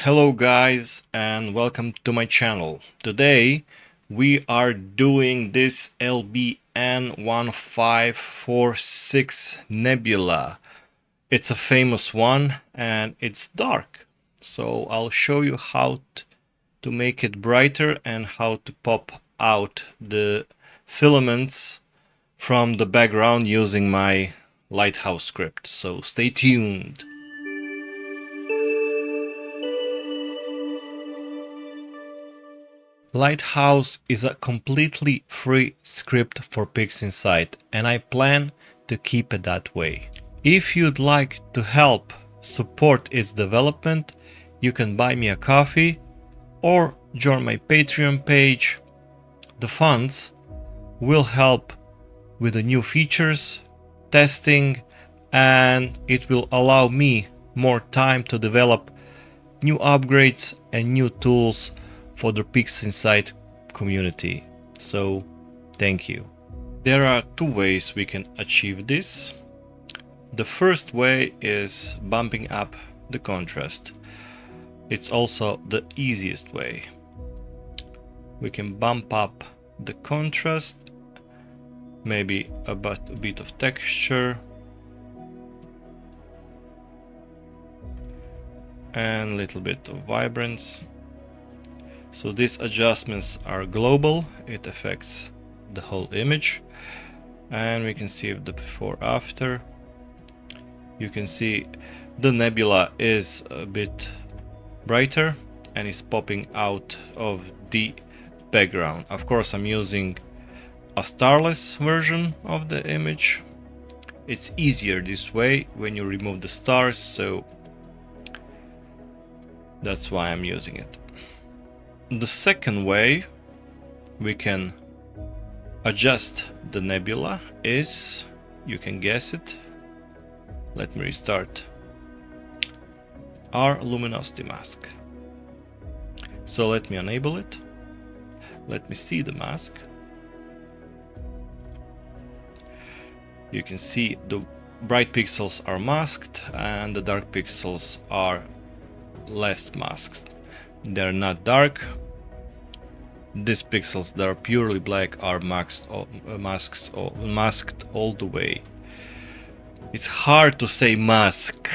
Hello guys and welcome to my channel. Today we are doing this LBN1546 Nebula. It's a famous one and it's dark. So I'll show you how to make it brighter and how to pop out the filaments from the background using my Lighthouse script. So stay tuned. Lighthouse is a completely free script for PixInsight and I plan to keep it that way. If you'd like to help support its development, you can buy me a coffee or join my Patreon page. The funds will help with the new features, testing, and it will allow me more time to develop new upgrades and new tools for the PixInsight community. So thank you. There are two ways we can achieve this. The first way is bumping up the contrast. It's also the easiest way. We can bump up the contrast, maybe a bit of texture, and a little bit of vibrance. So these adjustments are global, it affects the whole image, and we can see the before after. You can see the nebula is a bit brighter and is popping out of the background. Of course, I'm using a starless version of the image. It's easier this way when you remove the stars, so that's why I'm using it. The second way we can adjust the nebula is, you can guess it, let me restart, our luminosity mask. So let me enable it, let me see the mask. You can see the bright pixels are masked and the dark pixels are less masked. They're not dark. These pixels that are purely black are masked all the way. It's hard to say masks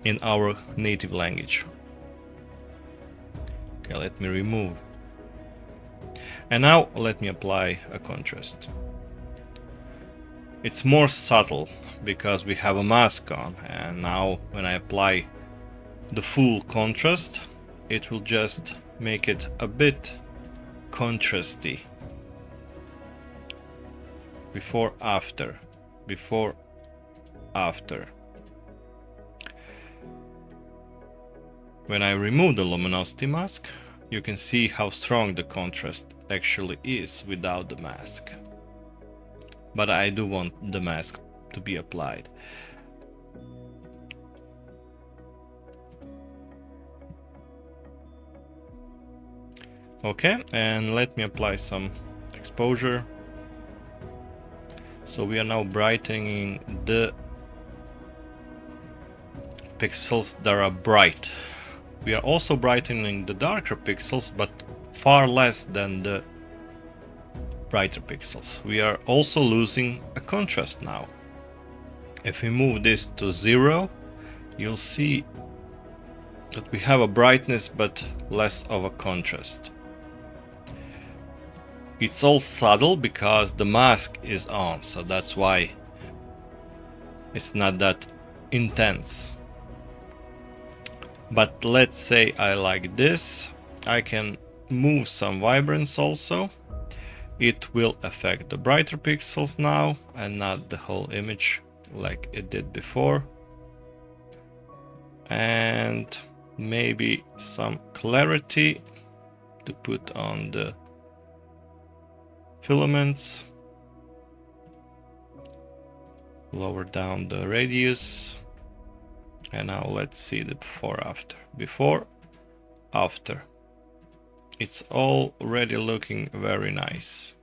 in our native language. Okay, let me remove. And now let me apply a contrast. It's more subtle because we have a mask on, and now when I apply the full contrast, it will just make it a bit contrasty. Before, after, before, after. When I remove the luminosity mask, you can see how strong the contrast actually is without the mask. But I do want the mask to be applied. Okay, and let me apply some exposure. So we are now brightening the pixels that are bright. We are also brightening the darker pixels, but far less than the brighter pixels. We are also losing a contrast now. If we move this to 0, you'll see that we have a brightness but less of a contrast. It's all subtle because the mask is on, so that's why it's not that intense. But let's say I like this, I can move some vibrance also. It will affect the brighter pixels now and not the whole image like it did before. And maybe some clarity to put on the filaments. Lower down the radius. And now let's see the before after. Before, after. It's already looking very nice.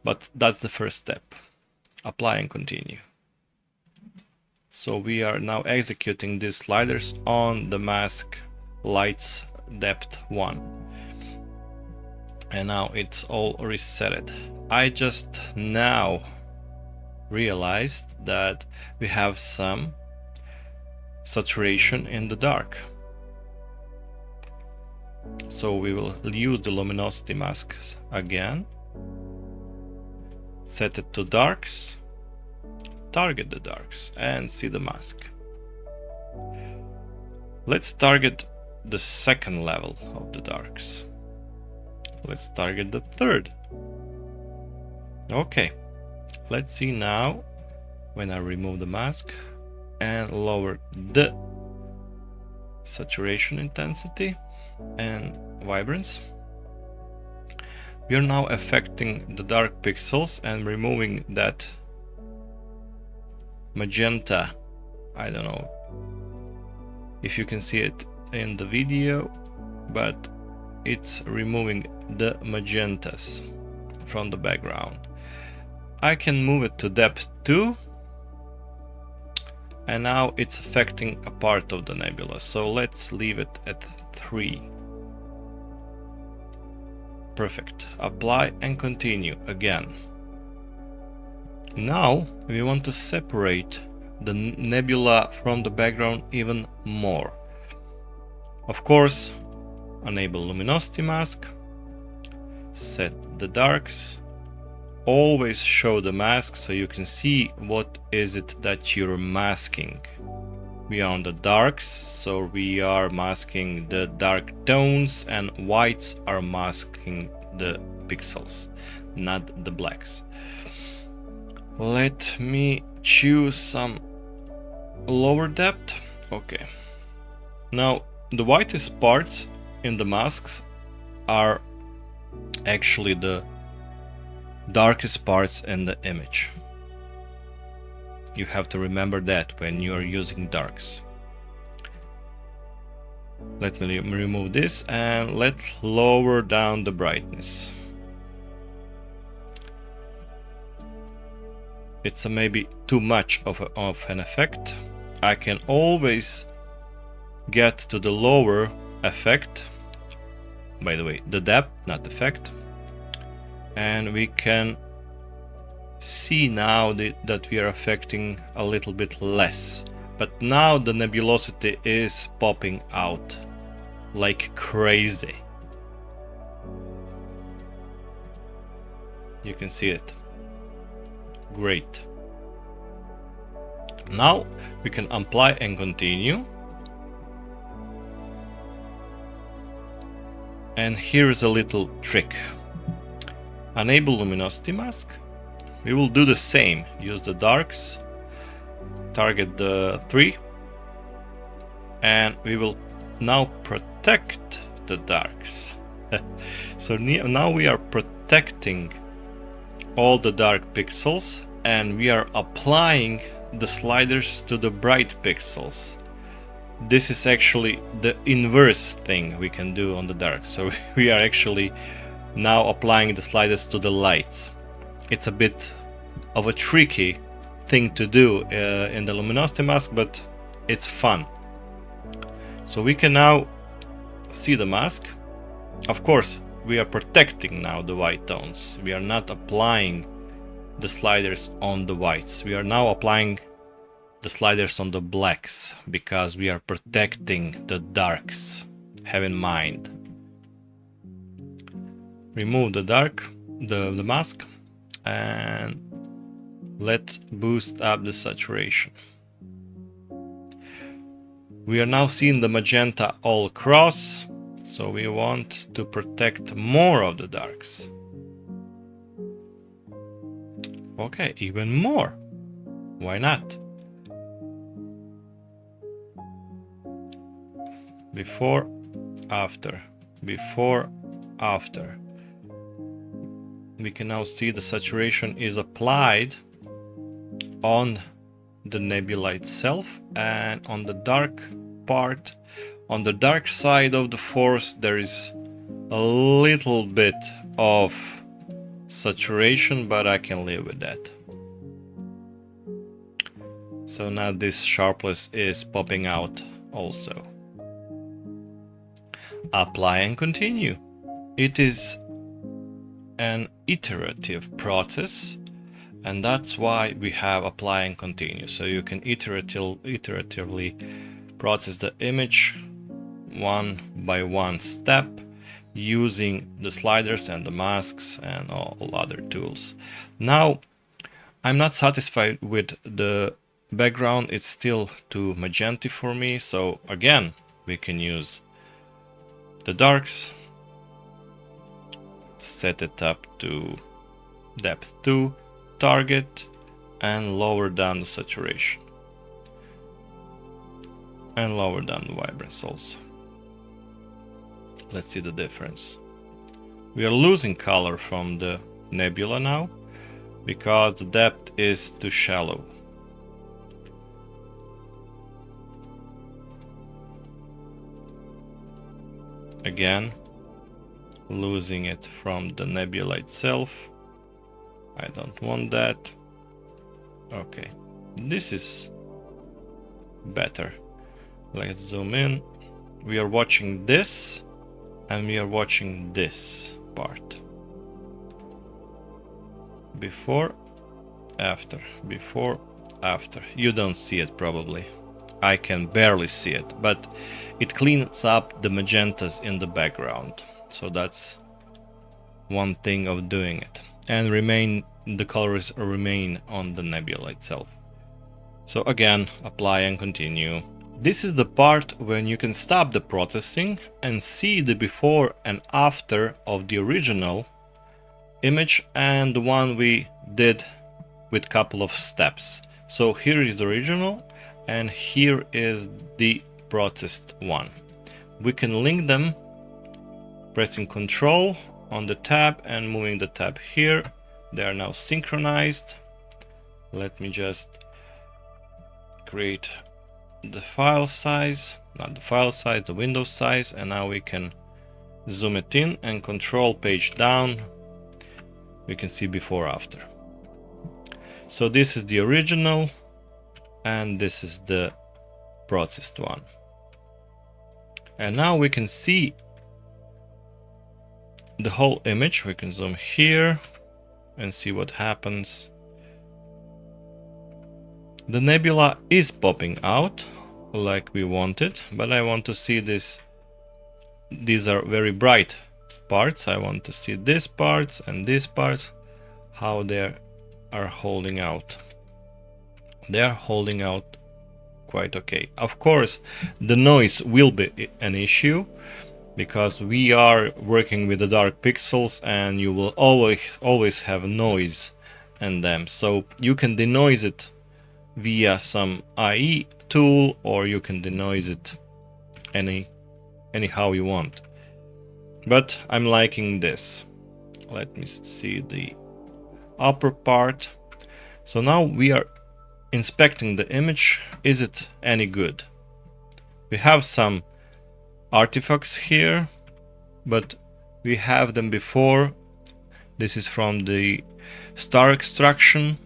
But that's the first step. Apply and continue. So we are now executing these sliders on the mask lights depth 1. And now it's all resetted. I just now realized that we have some saturation in the dark. So we will use the luminosity masks again, set it to darks, target the darks and see the mask. Let's target the second level of the darks. Let's target the third. Okay, let's see now when I remove the mask and lower the saturation intensity and vibrance. We are now affecting the dark pixels and removing that magenta. I don't know if you can see it in the video, but it's removing the magentas from the background. I can move it to depth 2, and now it's affecting a part of the nebula, so let's leave it at 3. Perfect. Apply and continue again. Now we want to separate the nebula from the background even more. Of course, enable luminosity mask, set the darks, always show the mask so you can see what is it that you're masking. We are on the darks, so we are masking the dark tones, and whites are masking the pixels, not the blacks. Let me choose some lower depth. Okay. Now the whitest parts in the masks are actually the darkest parts in the image. You have to remember that when you are using darks. Let me remove this and let's lower down the brightness. It's maybe too much of an effect. I can always get to the lower effect, by the way, the depth, not effect, and we can see now that we are affecting a little bit less. But now the nebulosity is popping out like crazy. You can see it. Great. Now we can apply and continue. And here is a little trick. Enable luminosity mask. We will do the same. Use the darks, target the 3, and we will now protect the darks. So now we are protecting all the dark pixels, and we are applying the sliders to the bright pixels. This is actually the inverse thing we can do on the dark. So we are actually now applying the sliders to the lights. It's a bit of a tricky thing to do in the luminosity mask, but it's fun. So we can now see the mask. Of course, we are protecting now the white tones. We are not applying the sliders on the whites. We are now applying the sliders on the blacks because we are protecting the darks. Have in mind. Remove the dark, the mask, and let's boost up the saturation. We are now seeing the magenta all across, so we want to protect more of the darks. Okay, even more. Why not? Before, after, before, after. We can now see the saturation is applied on the nebula itself, and on the dark part, on the dark side of the forest, there is a little bit of saturation, but I can live with that. So now this sharpness is popping out also. Apply and continue. It is an iterative process, and that's why we have apply and continue. So you can iteratively process the image one by one step using the sliders and the masks and all other tools. Now, I'm not satisfied with the background. It's still too magenta for me. So again, we can use the darks, set it up to depth 2, target, and lower down the saturation. And lower down the vibrance also. Let's see the difference. We are losing color from the nebula now because the depth is too shallow. Again, losing it from the nebula itself. I don't want that. Okay, this is better. Let's zoom in. We are watching this and we are watching this part. Before, after, before, after. You don't see it probably. I can barely see it, but it cleans up the magentas in the background. So that's one thing of doing it. And the colors remain on the nebula itself. So again, apply and continue. This is the part when you can stop the processing and see the before and after of the original image and the one we did with couple of steps. So here is the original and here is the processed one. We can link them pressing Ctrl on the tab and moving the tab here. They are now synchronized. Let me just create the file size, not the file size, the window size, and now we can zoom it in and control page down. We can see before after. So this is the original and this is the processed one. And now we can see the whole image. We can zoom here and see what happens. The nebula is popping out like we wanted, but I want to see this. These are very bright parts. I want to see these parts and these parts, how they are holding out. They are holding out quite okay. Of course, the noise will be an issue because we are working with the dark pixels and you will always have noise in them. So you can denoise it via some IE tool, or you can denoise it anyhow you want. But I'm liking this. Let me see the upper part. So now we are inspecting the image. Is it any good? We have some artifacts here, but we have them before. This is from the star extraction.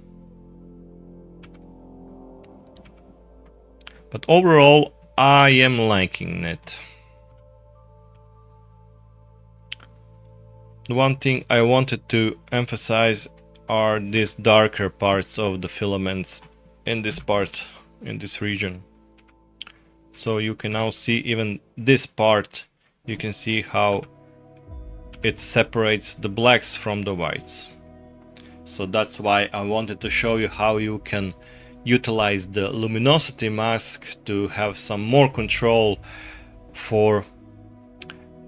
But overall, I am liking it. The one thing I wanted to emphasize are these darker parts of the filaments in this part, in this region. So you can now see even this part, you can see how it separates the blacks from the whites. So that's why I wanted to show you how you can utilize the luminosity mask to have some more control for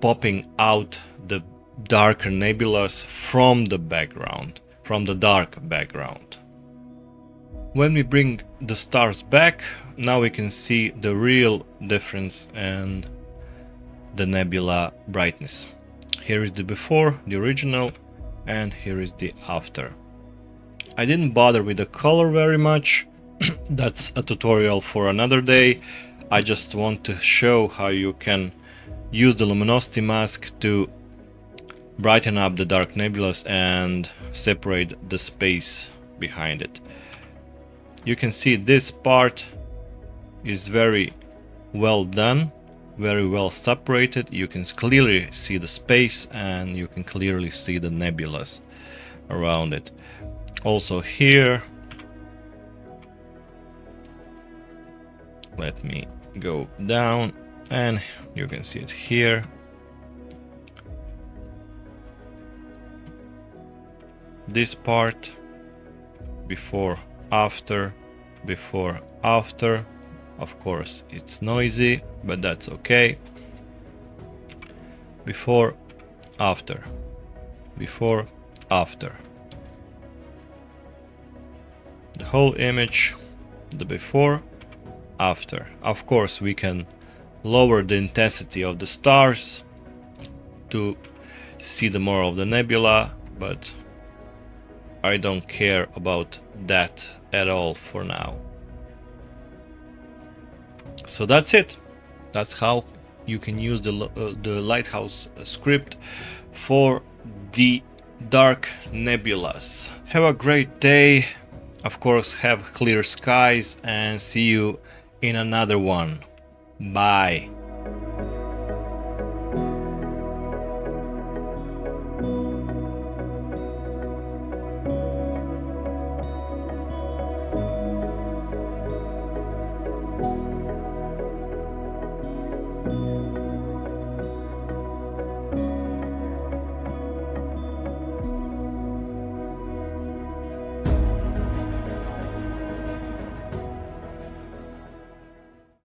popping out the darker nebulas from the background, from the dark background. When we bring the stars back, now we can see the real difference in the nebula brightness. Here is the before, the original, and here is the after. I didn't bother with the color very much. That's a tutorial for another day. I just want to show how you can use the luminosity mask to brighten up the dark nebulas and separate the space behind it. You can see this part is very well done, very well separated. You can clearly see the space and you can clearly see the nebulas around it. Also here, let me go down and you can see it here. This part, before, after, before, after. Of course, it's noisy, but that's okay. Before, after, before, after. The whole image, the before, after. Of course, we can lower the intensity of the stars to see the more of the nebula, but I don't care about that at all for now. So that's it. That's how you can use the Lighthouse script for the dark nebulas. Have a great day. Of course, have clear skies and see you in another one. Bye.